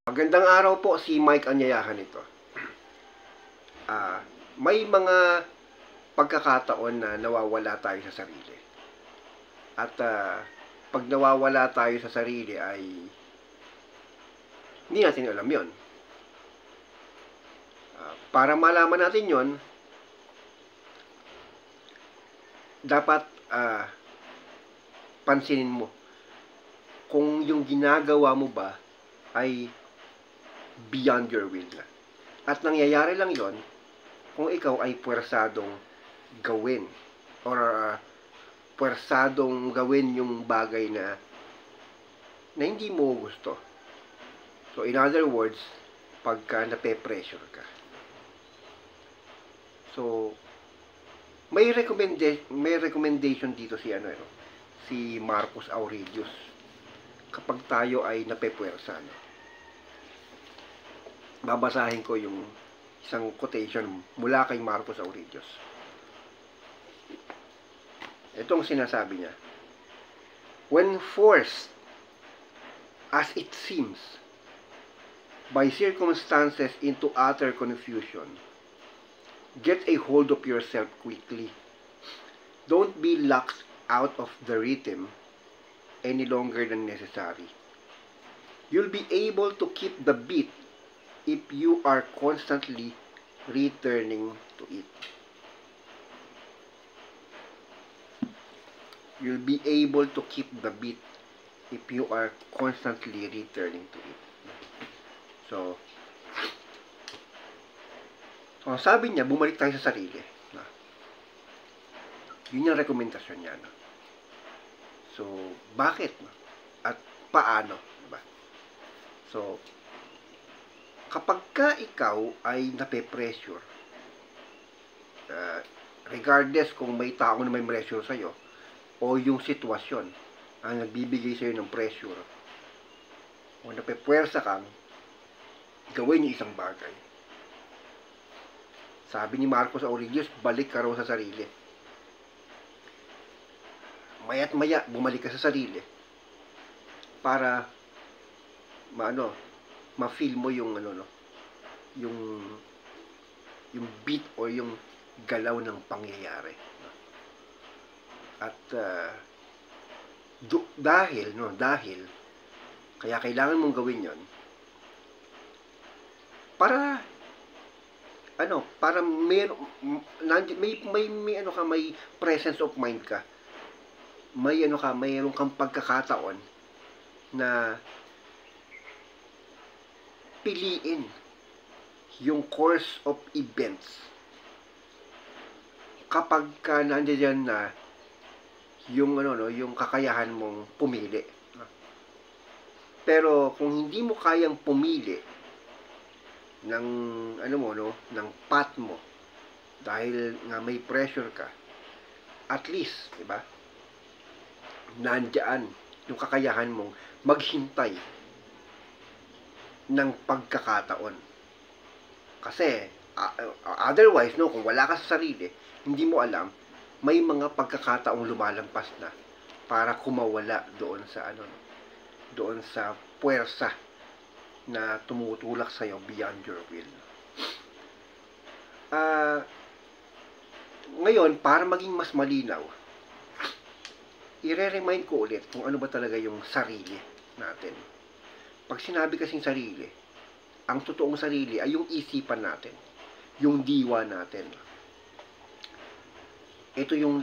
Magandang araw po, si Mike Anyayahan ito. May mga pagkakataon na nawawala tayo sa sarili. At pag nawawala tayo sa sarili ay hindi natin alam yon. Para malaman natin yon, dapat pansinin mo kung yung ginagawa mo ba ay beyond your will na. At nangyayari lang yon kung ikaw ay puwersadong gawin or puwersadong gawin yung bagay na hindi mo gusto. So in other words, pagka nape-pressure ka. So may recommendation dito si Marcus Aurelius kapag tayo ay napepuwersa. Babasahin ko yung isang quotation mula kay Marcus Aurelius. Itong sinasabi niya: when forced, as it seems, by circumstances into utter confusion, get a hold of yourself quickly. Don't be locked out of the rhythm any longer than necessary. You'll be able to keep the beat if you are constantly returning to it. You'll be able to keep the beat if you are constantly returning to it. So, sabi niya, bumalik tayo sa sarili. Yun yung rekomendasyon niya. So, bakit? At paano? Diba? So, kapag ka ikaw ay nape-pressure, regardless kung may tao na may pressure sa'yo, o yung sitwasyon ang nagbibigay sa'yo ng pressure, o nape-puwersa kang gawin yung isang bagay. Sabi ni Marcus Aurelius, balik ka raw sa sarili. Maya't maya, bumalik ka sa sarili para ma-feel mo yung yung beat o yung galaw ng pangyayari. At dahil kaya kailangan mong gawin yon para may presence of mind ka. Mayroon kang pagkakataon na piliin yung course of events kapag ka nandiyan na yung yung kakayahan mong pumili. Pero kung hindi mo kayang pumili ng ng path mo dahil nga may pressure ka, at least, diba, nandiyan yung kakayahan mong maghintay ng pagkakataon. Kasi otherwise, kung wala ka sa sarili, hindi mo alam, may mga pagkakataong lumalampas na para kumawala doon sa puwersa na tumutulak sa'yo beyond your will. Ngayon, para maging mas malinaw, i-remind ko ulit kung ano ba talaga yung sarili natin. Pag sinabi kasing sarili, ang totoong sarili ay yung isipan natin, yung diwa natin. Ito yung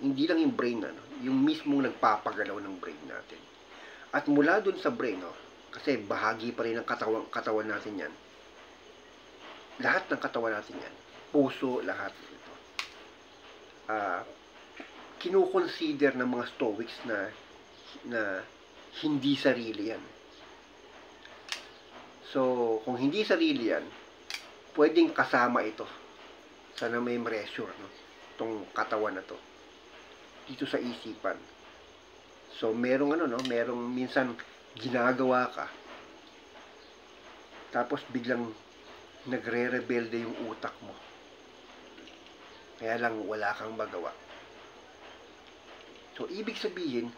hindi lang yung brain, yung mismong nagpapagalaw ng brain natin. At mula dun sa brain, kasi bahagi pa rin ng katawan natin yan. Lahat ng katawan natin yan. Puso, lahat ito. Kinukonsider ng mga Stoics na hindi sarili yan. So, kung hindi sarili yan, pwedeng kasama ito. Sana may pressure, itong katawan na to. Dito sa isipan. So, merong minsan ginagawa ka. Tapos biglang nagre-rebelde yung utak mo. Kaya lang wala kang magawa. So, ibig sabihin,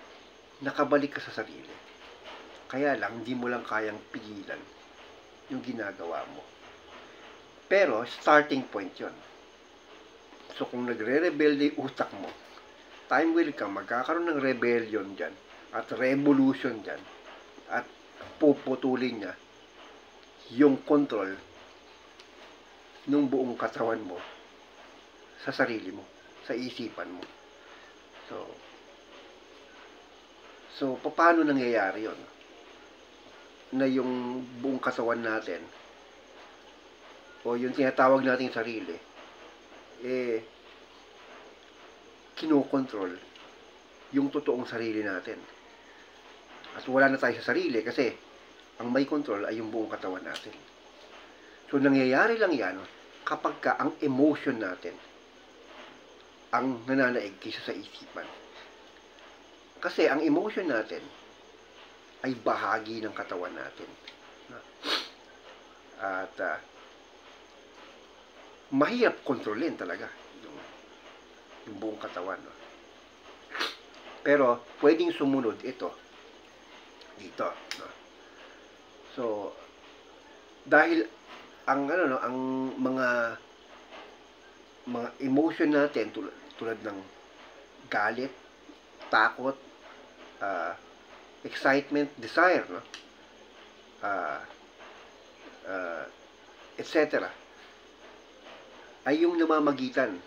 nakabalik ka sa sarili. Kaya lang, hindi mo lang kayang pigilan yung ginagawa mo. Pero, starting point yon. So, kung nagre-rebelde yung utak mo, time will come, magkakaroon ng rebellion dyan, at revolution dyan, at puputulin niya yung control ng buong katawan mo sa sarili mo, sa isipan mo. So paano nangyayari yon? Na yung buong katawan natin, o yung tinatawag nating sarili, kinokontrol yung totoong sarili natin. At wala na tayo sa sarili kasi ang may control ay yung buong katawan natin. So, nangyayari lang yan kapag ka ang emotion natin ang nananaig kaysa sa isipan. Kasi ang emotion natin ay bahagi ng katawan natin. At mahirap kontrolin talaga yung buong katawan. Pero pwedeng sumunod ito dito. So, dahil ang ang mga emotion natin tulad ng galit, takot, excitement, desire, etc. ay yung namamagitan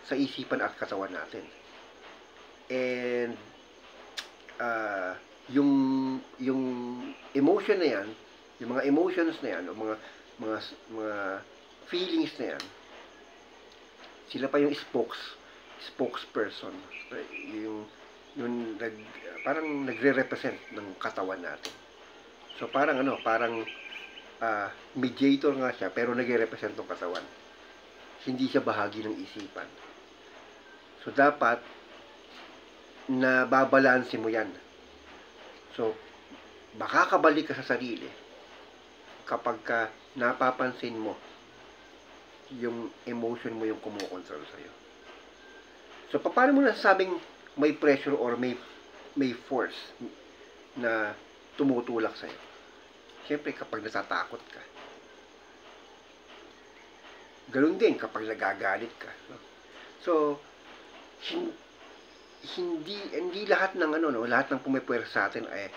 sa isipan at katawan natin. And yung emotion na yan, yung mga emotions na yan, o mga feelings na yan, sila pa yung spokesperson, yung parang nagre-represent ng katawan natin. So parang mediator nga siya, pero nagre-represent ng katawan. Hindi siya bahagi ng isipan. So dapat na babalanse mo yan. So makakabalik ka sa sarili kapag ka napapansin mo yung emotion mo yung kumukontrol sa'yo. So paano mo nasasabing may pressure or may force na tumutulak sa'yo? Siyempre kapag natatakot ka. Ganun din kapag nagagalit ka. So hindi lahat ng lahat ng pumipwersa sa atin ay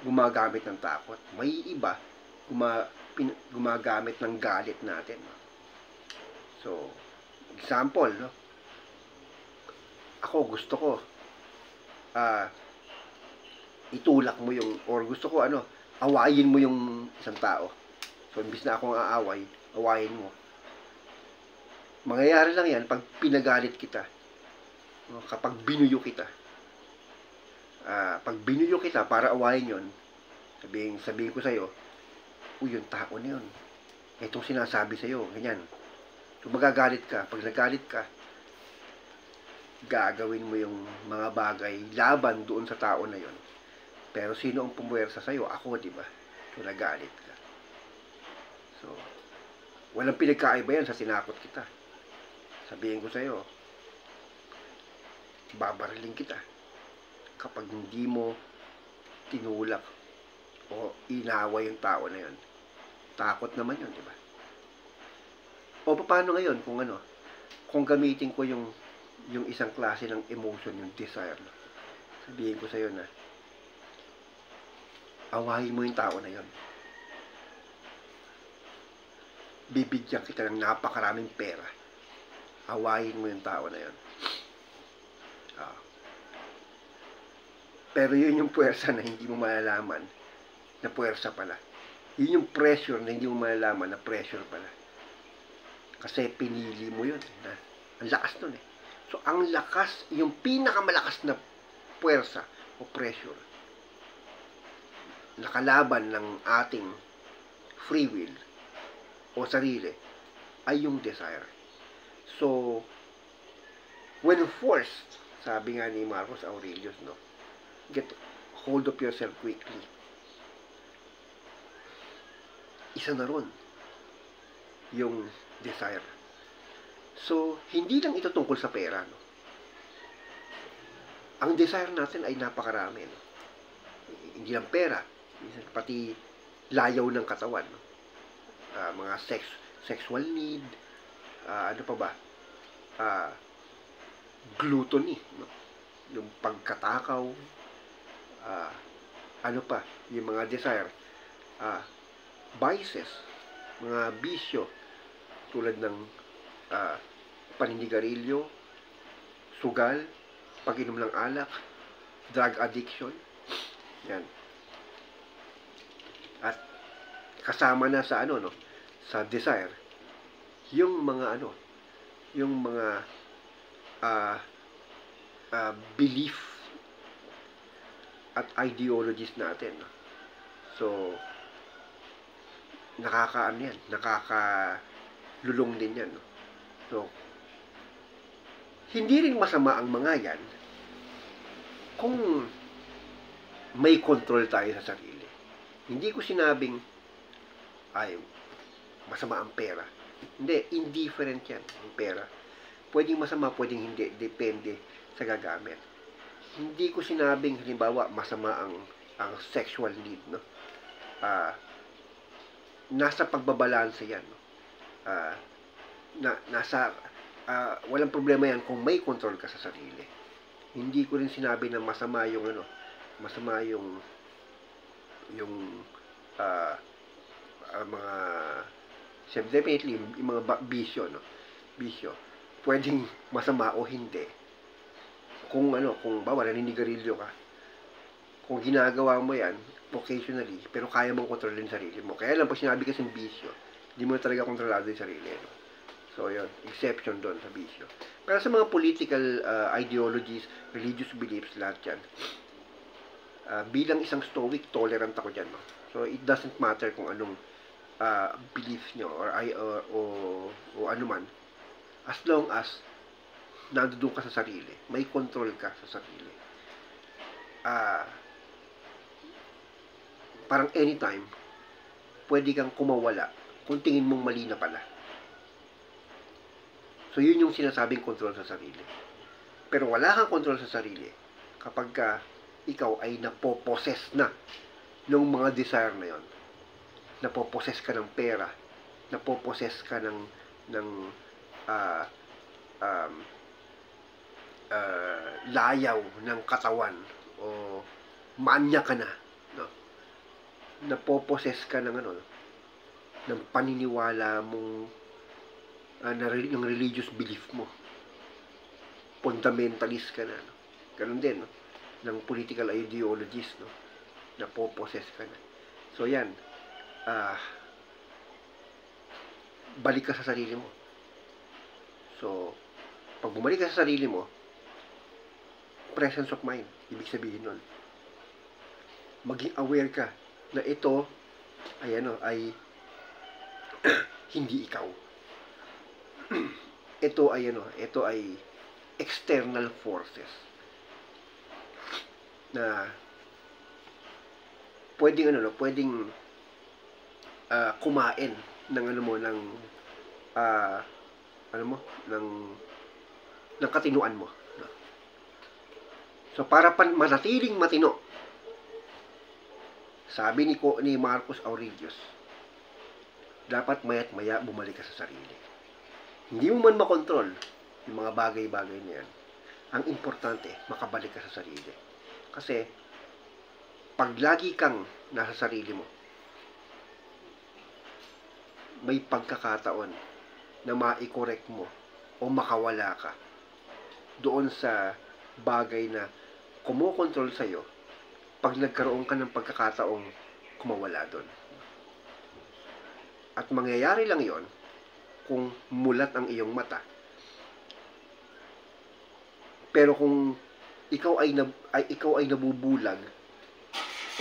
gumagamit ng takot. May iba gumagamit ng galit natin. So, example, ako gusto ko itulak mo yung, or gusto ko awayin mo yung isang tao. So, imbis na akong awayin mo. Mangyayari lang yan pag pinagalit kita. Kapag binuyo kita. Pag binuyo kita para awayin yon, sabihin ko sa'yo, yung tao na yun, itong sinasabi sa'yo, ganyan. So, magagalit ka. Pag nagalit ka, gagawin mo yung mga bagay laban doon sa tao na yon. Pero sino ang pumuwersa sa'yo? Ako, di ba? So, nagalit ka. So, walang pinagkaiba yan sa tinakot kita. Sabihin ko sa'yo, babariling kita kapag hindi mo tinulak o inaway yung tao na yon. Takot naman yun, di ba? O paano ngayon kung gamitin ko yung isang klase ng emotion, yung desire. Sabihin ko sa'yo na awayin mo yung tao na yon. Bibigyan kita ng napakaraming pera. Awayin mo yung tao na yon. Pero yun yung puwersa na hindi mo malalaman na puwersa pala. Yun yung pressure na hindi mo malalaman na pressure pala. Kasi pinili mo yun. Ang lakas nun . So, ang lakas, yung pinakamalakas na puwersa o pressure na kalaban ng ating free will o sarili ay yung desire. So, when forced, sabi nga ni Marcus Aurelius, get hold of yourself quickly. Isa na ron yung desire. So, hindi lang ito tungkol sa pera. Ang desire natin ay napakarami. Hindi lang pera. pati layaw ng katawan, no? Mga sexual need, ano pa ba? Gluttony, no? Yung pagkatakaw, ano pa, yung mga desire, vices, mga bisyo, tulad ng paninigarilyo, sugal, pag-inom ng alak, drug addiction, yan. At kasama na sa ano, no, sa desire, yung mga ano, yung mga belief at ideologies natin, no? So nakakalulong din yan, no? So hindi rin masama ang mga yan kung may control tayo sa sarili. Hindi ko sinabing ay masama ang pera. Hindi, indifferent yan ang pera. Pwedeng masama, pwedeng hindi, depende sa gagamit. Hindi ko sinabing halimbawa masama ang sexual need, no? Nasa pagbabalanse yan, no? Walang problema yan kung may control ka sa sarili. Hindi ko rin sinabi na masama yung mga definitely yung mga bisyo, no? Bisyo. Pwedeng masama o hindi. Kung naninigarilyo ka. Kung ginagawa mo yan occasionally, pero kaya mong kontrolin sarili mo. Kaya lang pag sinabi kasing bisyo, hindi mo talaga kontrolado yung sarili, no? So, yun, exception doon sa bisyo. Pero sa mga political ideologies, religious beliefs, lahat yan, bilang isang stoic, tolerant ako dyan, no? So, it doesn't matter kung anong belief nyo o ano man, as long as nandoon ka sa sarili, may control ka sa sarili. Parang anytime, pwede kang kumawala kung tingin mong mali na pala. So, yun yung sinasabing control sa sarili. Pero wala kang control sa sarili kapag ikaw ay napoposes na ng mga desire na yon. Napoposes ka ng pera, napoposes ka ng layaw ng katawan, o manya ka na, no? Napoposes ka ng ng paniniwala mong ng religious belief mo. Fundamentalist ka na, no? Ganun din, no? Ng political ideologies, no? Napoposes ka na. So yan, balik ka sa sarili mo. So pag bumalik ka sa sarili mo, presence of mind, ibig sabihin nun, maging aware ka na ito ay hindi ikaw. ito ay external forces na pwedeng kumain ng ng katinuan mo, no? So para manatiling matino, sabi ni Marcus Aurelius, dapat maya't maya bumalik ka sa sarili. Hindi mo man makontrol yung mga bagay-bagay na yan. Ang importante, makabalik ka sa sarili. Kasi pag lagi kang nasa sarili mo, may pagkakataon na ma-correct mo o makawala ka doon sa bagay na kumokontrol sa'yo pag nagkaroon ka ng pagkakataong kumawala doon. At mangyayari lang yon kung mulat ang iyong mata. Pero kung ikaw ay nabubulag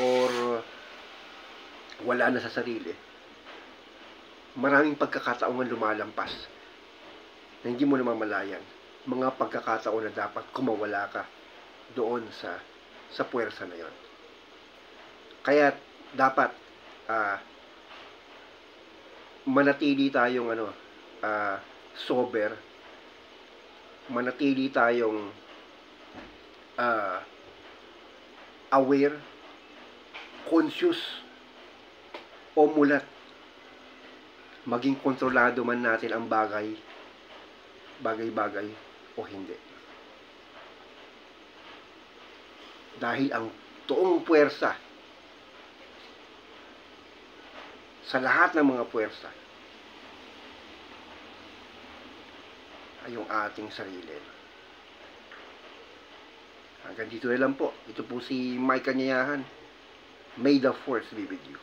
or wala na sa sarili, maraming pagkakataong lumalampas na hindi mo namamalayan. Mga pagkakataon na dapat kumawala ka doon sa puwersa na yon. Kaya dapat manatili tayong sober, manatili tayong aware conscious o mulat, maging kontrolado man natin ang bagay-bagay o hindi. Dahil ang toong puwersa sa lahat ng mga puwersa ay yung ating sarili. Hanggang dito na lang po. Ito po si Mike Kanyayahan. May the Force be with you.